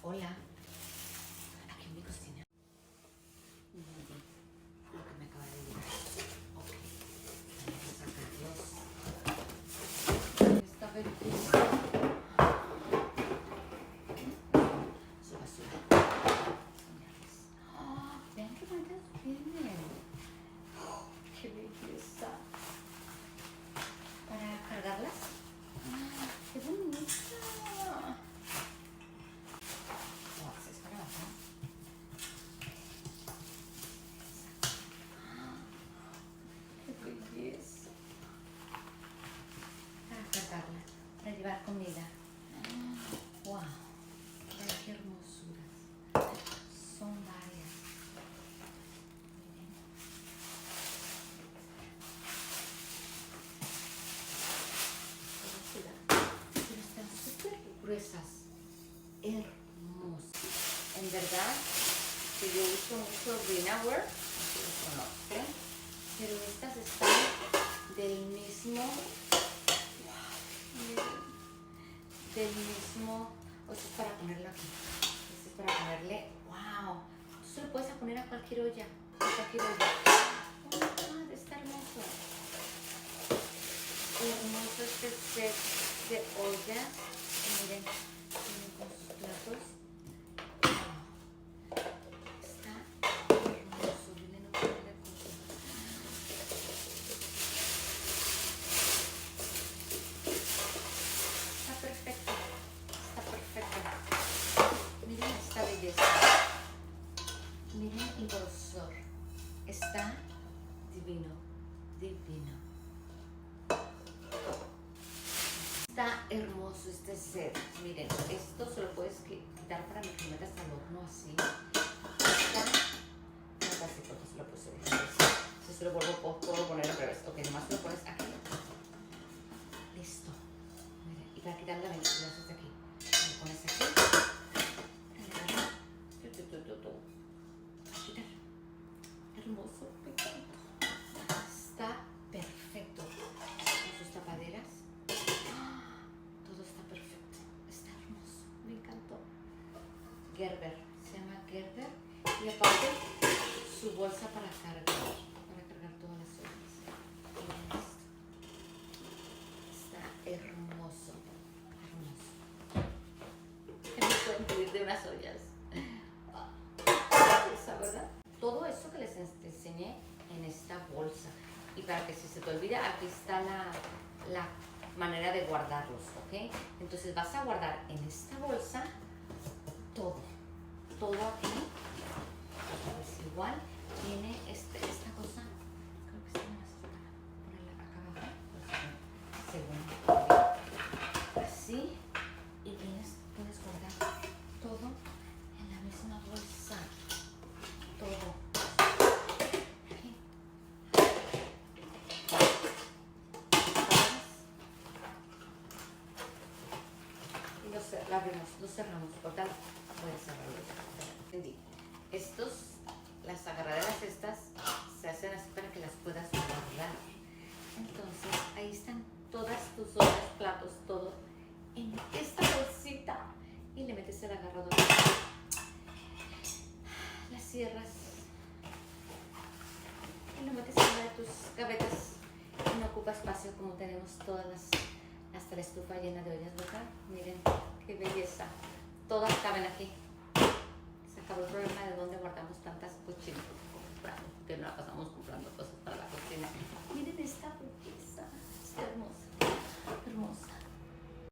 Hola, aquí en mi cocina. Lo que me acaba de llegar. Ok, vamos a sacarlos. Está vergüenza. Su basura. Enseñarles. ¡Oh! Vean qué bonitas vienen. ¡Qué belleza! Para cargarlas. ¡Ah! ¡Qué bonita! Es para abajo. ¡Qué belleza! Para cargarla, para llevar comida. ¡Wow! Vean qué hermosuras. Son varias. Miren. Pero están súper gruesas. Hermosas. En verdad, que yo uso mucho Dinnerware, no sé si los conocen, pero estas están del mismo, del mismo, o sea, es para ponerlo aquí, este es para ponerle, wow, tú se lo puedes poner a cualquier olla, oh, está hermoso, hermoso este set de ollas, miren, vienen con sus platos. Miren esta belleza, miren el grosor, está divino, divino. Está hermoso este set, miren, esto se lo puedes quitar para que lo metas al horno así. Está, no casi porque se lo puse de revés. Si se lo puedo poner al revés, ok, nomás lo pones aquí. Listo, miren, y para quitar la ventila desde aquí, lo pones aquí. Hermoso, pequeño. Está perfecto. Con sus tapaderas. Todo está perfecto. Está hermoso. Me encantó. Gerber. Se llama Gerber. Y aparte, su bolsa para cargar todas las ollas. Miren esto. Está hermoso. Hermoso. ¿Qué me pueden pedir de unas ollas? Esa, ¿verdad? Todo eso que les enseñé en esta bolsa. Y para que si se te olvida, aquí está la manera de guardarlos, ¿ok? Entonces vas a guardar en esta bolsa todo aquí. Pues igual tiene esta cosa, creo que está más para ponerla acá abajo, pues, según así, y puedes guardar todo en la misma bolsa. Todo. Aquí. Y lo cerramos, por tal, puedes cerrarlo. Entendí. Las agarraderas estas se hacen así para que las puedas guardar. Entonces, ahí están todas tus ollas, platos, todo en esta bolsita. Y le metes el agarrador. Las cierras. Y lo metes en una de tus gavetas. Y no ocupa espacio como tenemos hasta la estufa llena de ollas, ¿verdad? Miren, qué belleza. Todas caben aquí. Se acabó el problema de dónde guardamos tantas cochinas que no la pasamos comprando cosas para la cocina. Miren esta